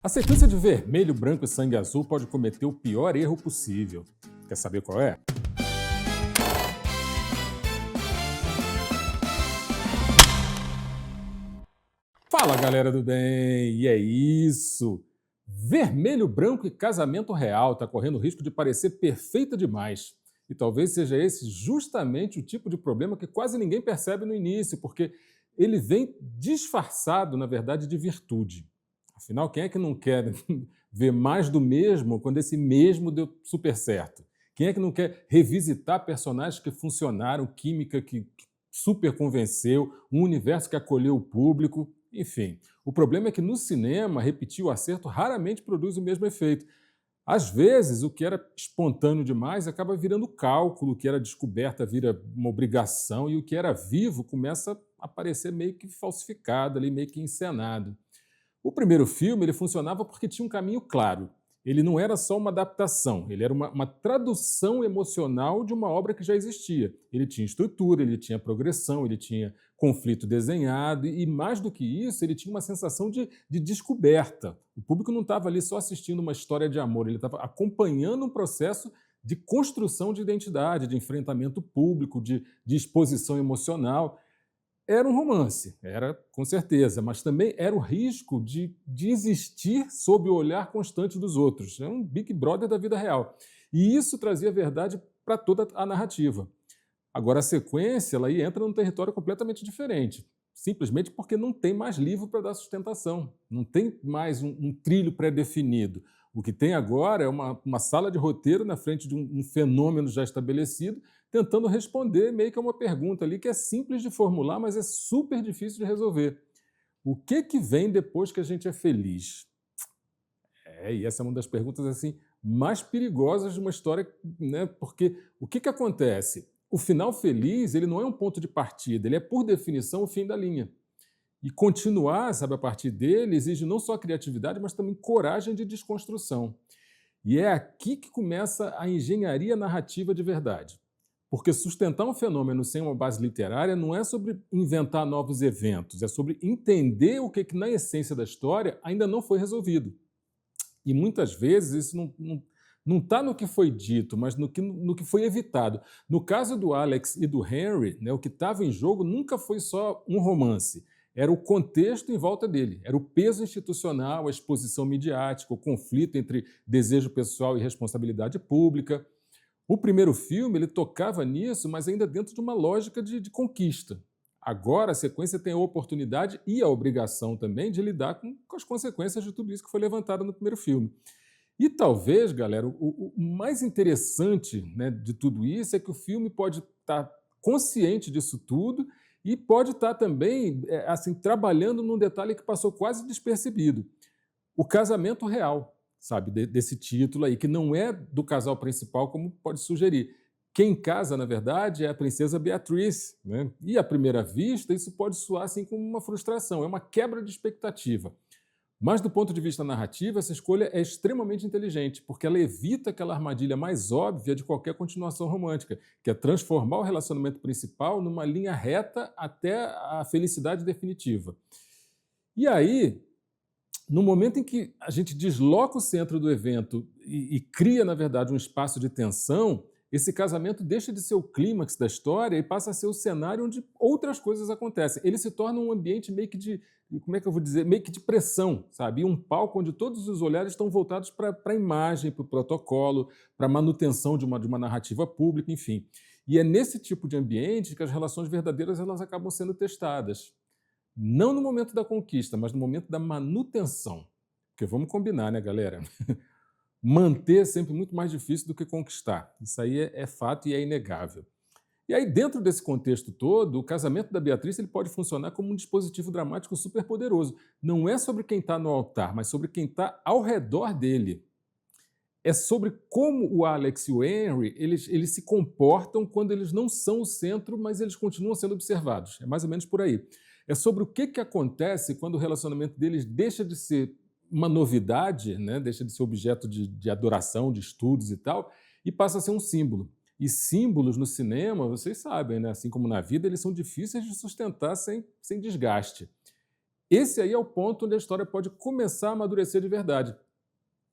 A sequência de vermelho, branco e sangue azul pode cometer o pior erro possível. Quer saber qual é? Fala, galera do bem! E é isso! Vermelho, branco e casamento real está correndo o risco de parecer perfeita demais. E talvez seja esse justamente o tipo de problema que quase ninguém percebe no início, porque ele vem disfarçado, na verdade, de virtude. Afinal, quem é que não quer ver mais do mesmo quando esse mesmo deu super certo? Quem é que não quer revisitar personagens que funcionaram, química que super convenceu, um universo que acolheu o público? Enfim, o problema é que no cinema, repetir o acerto raramente produz o mesmo efeito. Às vezes, o que era espontâneo demais acaba virando cálculo, o que era descoberta vira uma obrigação e o que era vivo começa a parecer meio que falsificado, ali, meio que encenado. O primeiro filme ele funcionava porque tinha um caminho claro. Ele não era só uma adaptação, ele era uma tradução emocional de uma obra que já existia. Ele tinha estrutura, ele tinha progressão, ele tinha conflito desenhado e mais do que isso, ele tinha uma sensação de descoberta. O público não estava ali só assistindo uma história de amor, ele estava acompanhando um processo de construção de identidade, de enfrentamento público, de exposição emocional. Era um romance, era com certeza, mas também era o risco de existir sob o olhar constante dos outros. É um Big Brother da vida real. E isso trazia verdade para toda a narrativa. Agora, a sequência ela aí entra num território completamente diferente, simplesmente porque não tem mais livro para dar sustentação, não tem mais um trilho pré-definido. O que tem agora é uma sala de roteiro na frente de um fenômeno já estabelecido, tentando responder meio que a uma pergunta ali que é simples de formular, mas é super difícil de resolver. O que vem depois que a gente é feliz? E essa é uma das perguntas assim mais perigosas de uma história, né? Porque o que acontece? O final feliz ele não é um ponto de partida, ele é, por definição, o fim da linha. E continuar, sabe, a partir dele exige não só criatividade, mas também coragem de desconstrução. E é aqui que começa a engenharia narrativa de verdade. Porque sustentar um fenômeno sem uma base literária não é sobre inventar novos eventos, é sobre entender o que na essência da história ainda não foi resolvido. E muitas vezes isso não está no que foi dito, mas no que foi evitado. No caso do Alex e do Henry, né, o que estava em jogo nunca foi só um romance, era o contexto em volta dele, era o peso institucional, a exposição midiática, o conflito entre desejo pessoal e responsabilidade pública. O primeiro filme ele tocava nisso, mas ainda dentro de uma lógica de conquista. Agora a sequência tem a oportunidade e a obrigação também de lidar com as consequências de tudo isso que foi levantado no primeiro filme. E talvez, galera, o mais interessante, né, de tudo isso é que o filme pode estar consciente disso tudo e pode estar também assim trabalhando num detalhe que passou quase despercebido: o casamento real, sabe, desse título aí, que não é do casal principal, como pode sugerir. Quem casa, na verdade, é a princesa Beatriz, né? E à primeira vista, isso pode soar assim como uma frustração, é uma quebra de expectativa. Mas, do ponto de vista narrativo, essa escolha é extremamente inteligente, porque ela evita aquela armadilha mais óbvia de qualquer continuação romântica, que é transformar o relacionamento principal numa linha reta até a felicidade definitiva. E aí, no momento em que a gente desloca o centro do evento e cria, na verdade, um espaço de tensão, esse casamento deixa de ser o clímax da história e passa a ser o cenário onde outras coisas acontecem. Ele se torna um ambiente meio que de, como é que eu vou dizer, meio que de pressão, sabe? E um palco onde todos os olhares estão voltados para a imagem, para o protocolo, para a manutenção de uma narrativa pública, enfim. E é nesse tipo de ambiente que as relações verdadeiras elas acabam sendo testadas. Não no momento da conquista, mas no momento da manutenção. Porque vamos combinar, né, galera? Manter é sempre muito mais difícil do que conquistar. Isso aí é fato e é inegável. E aí, dentro desse contexto todo, o casamento da Beatriz ele pode funcionar como um dispositivo dramático super poderoso. Não é sobre quem está no altar, mas sobre quem está ao redor dele. É sobre como o Alex e o Henry eles se comportam quando eles não são o centro, mas eles continuam sendo observados. É mais ou menos por aí. É sobre o que acontece quando o relacionamento deles deixa de ser uma novidade, né? Deixa de ser objeto de adoração, de estudos e tal, e passa a ser um símbolo. E símbolos no cinema, vocês sabem, né? Assim como na vida, eles são difíceis de sustentar sem desgaste. Esse aí é o ponto onde a história pode começar a amadurecer de verdade.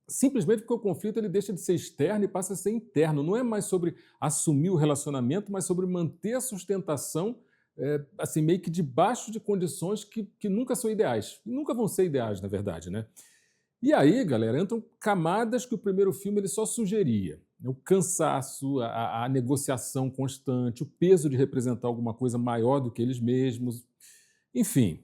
Simplesmente porque o conflito ele deixa de ser externo e passa a ser interno. Não é mais sobre assumir o relacionamento, mas sobre manter a sustentação assim, meio que debaixo de condições que nunca são ideais. E nunca vão ser ideais, na verdade, né? E aí, galera, entram camadas que o primeiro filme ele só sugeria. O cansaço, a negociação constante, o peso de representar alguma coisa maior do que eles mesmos, enfim.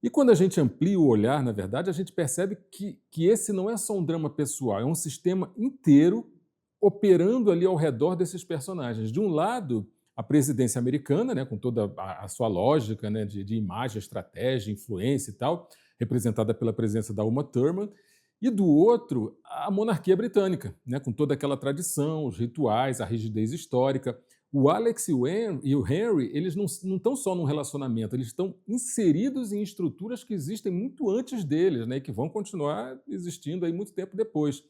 E quando a gente amplia o olhar, na verdade, a gente percebe que esse não é só um drama pessoal, é um sistema inteiro operando ali ao redor desses personagens. De um lado, a presidência americana, né, com toda a sua lógica, né, de imagem, estratégia, influência e tal, representada pela presença da Uma Thurman, e do outro, a monarquia britânica, né, com toda aquela tradição, os rituais, a rigidez histórica. O Alex e o Henry, eles não estão só num relacionamento, eles estão inseridos em estruturas que existem muito antes deles, né, e que vão continuar existindo aí muito tempo depois.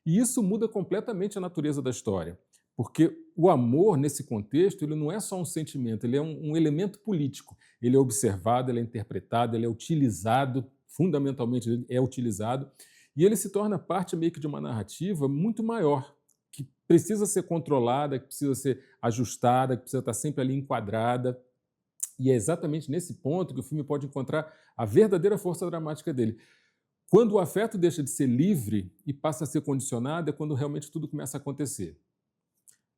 E isso muda completamente a natureza da história, porque o amor, nesse contexto, ele não é só um sentimento, ele é um elemento político. Ele é observado, ele é interpretado, ele é utilizado, fundamentalmente ele é utilizado, e ele se torna parte meio que de uma narrativa muito maior, que precisa ser controlada, que precisa ser ajustada, que precisa estar sempre ali enquadrada. E é exatamente nesse ponto que o filme pode encontrar a verdadeira força dramática dele. Quando o afeto deixa de ser livre e passa a ser condicionado, é quando realmente tudo começa a acontecer.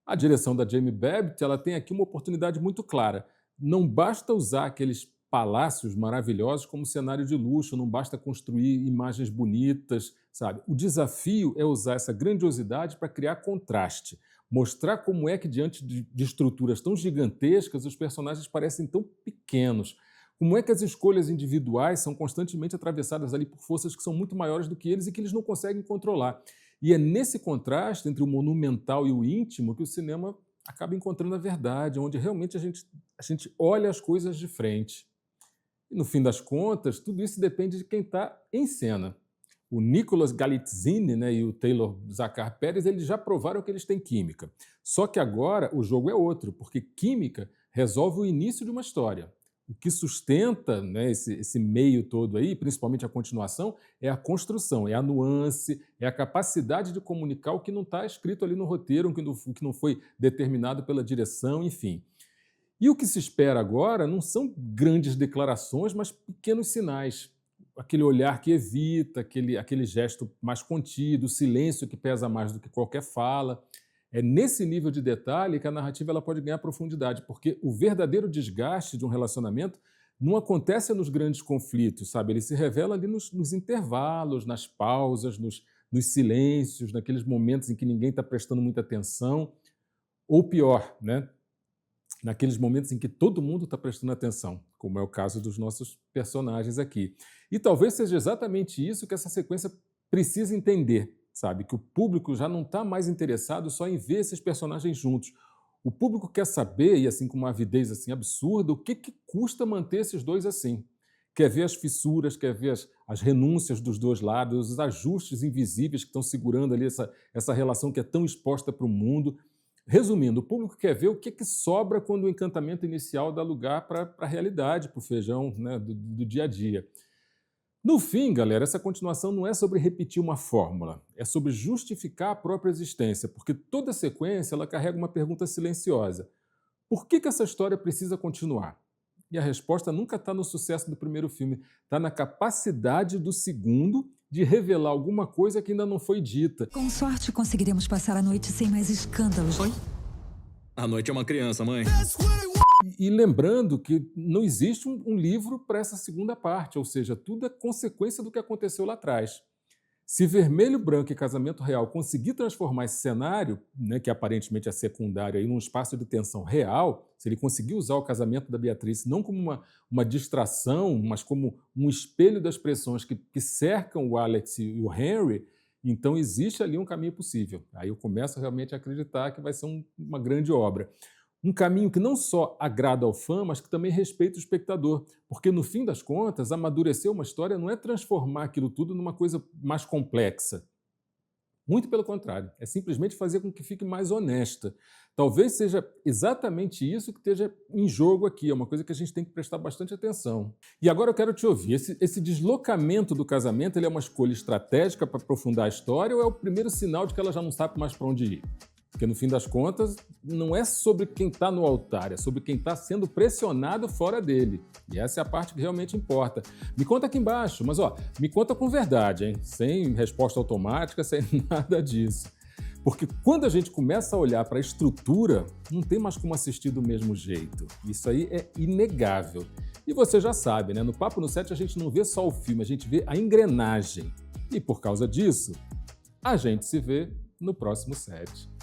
A direção da Jamie Babbitt ela tem aqui uma oportunidade muito clara. Não basta usar aqueles palácios maravilhosos como cenário de luxo, não basta construir imagens bonitas, sabe? O desafio é usar essa grandiosidade para criar contraste, mostrar como é que diante de estruturas tão gigantescas os personagens parecem tão pequenos, como é que as escolhas individuais são constantemente atravessadas ali por forças que são muito maiores do que eles e que eles não conseguem controlar. E é nesse contraste entre o monumental e o íntimo que o cinema acaba encontrando a verdade, onde realmente a gente olha as coisas de frente. E, no fim das contas, tudo isso depende de quem está em cena. O Nicolas Galitzine, né, e o Taylor Zakhar Perez eles já provaram que eles têm química. Só que agora o jogo é outro, porque química resolve o início de uma história. O que sustenta, né, esse meio todo aí, principalmente a continuação, é a construção, é a nuance, é a capacidade de comunicar o que não está escrito ali no roteiro, o que não foi determinado pela direção, enfim. E o que se espera agora não são grandes declarações, mas pequenos sinais. Aquele olhar que evita, aquele gesto mais contido, o silêncio que pesa mais do que qualquer fala. É nesse nível de detalhe que a narrativa ela pode ganhar profundidade, porque o verdadeiro desgaste de um relacionamento não acontece nos grandes conflitos, sabe? Ele se revela ali nos intervalos, nas pausas, nos silêncios, naqueles momentos em que ninguém está prestando muita atenção, ou pior, né? Naqueles momentos em que todo mundo está prestando atenção, como é o caso dos nossos personagens aqui. E talvez seja exatamente isso que essa sequência precisa entender, sabe? Que o público já não está mais interessado só em ver esses personagens juntos. O público quer saber, e assim com uma avidez assim, absurda, o que custa manter esses dois assim. Quer ver as fissuras, quer ver as renúncias dos dois lados, os ajustes invisíveis que estão segurando ali essa relação que é tão exposta para o mundo. Resumindo, o público quer ver o que sobra quando o encantamento inicial dá lugar para a realidade, para o feijão, né, do dia a dia. No fim, galera, essa continuação não é sobre repetir uma fórmula, é sobre justificar a própria existência, porque toda sequência ela carrega uma pergunta silenciosa. Por que essa história precisa continuar? E a resposta nunca está no sucesso do primeiro filme, está na capacidade do segundo de revelar alguma coisa que ainda não foi dita. Com sorte, conseguiremos passar a noite sem mais escândalos. Oi? A noite é uma criança, mãe. E lembrando que não existe um livro para essa segunda parte, ou seja, tudo é consequência do que aconteceu lá atrás. Se Vermelho, Branco e Casamento Real conseguir transformar esse cenário, né, que aparentemente é secundário, aí, num espaço de tensão real, se ele conseguir usar o casamento da Beatriz não como uma distração, mas como um espelho das pressões que cercam o Alex e o Henry, então existe ali um caminho possível. Aí eu começo realmente a acreditar que vai ser uma grande obra. Um caminho que não só agrada ao fã, mas que também respeita o espectador. Porque, no fim das contas, amadurecer uma história não é transformar aquilo tudo numa coisa mais complexa. Muito pelo contrário, é simplesmente fazer com que fique mais honesta. Talvez seja exatamente isso que esteja em jogo aqui, é uma coisa que a gente tem que prestar bastante atenção. E agora eu quero te ouvir, esse deslocamento do casamento, ele é uma escolha estratégica para aprofundar a história ou é o primeiro sinal de que ela já não sabe mais para onde ir? Porque, no fim das contas, não é sobre quem está no altar, é sobre quem está sendo pressionado fora dele. E essa é a parte que realmente importa. Me conta aqui embaixo, mas me conta com verdade, hein? Sem resposta automática, sem nada disso. Porque quando a gente começa a olhar para a estrutura, não tem mais como assistir do mesmo jeito. Isso aí é inegável. E você já sabe, né? No Papo no Set a gente não vê só o filme, a gente vê a engrenagem. E por causa disso, a gente se vê no próximo set.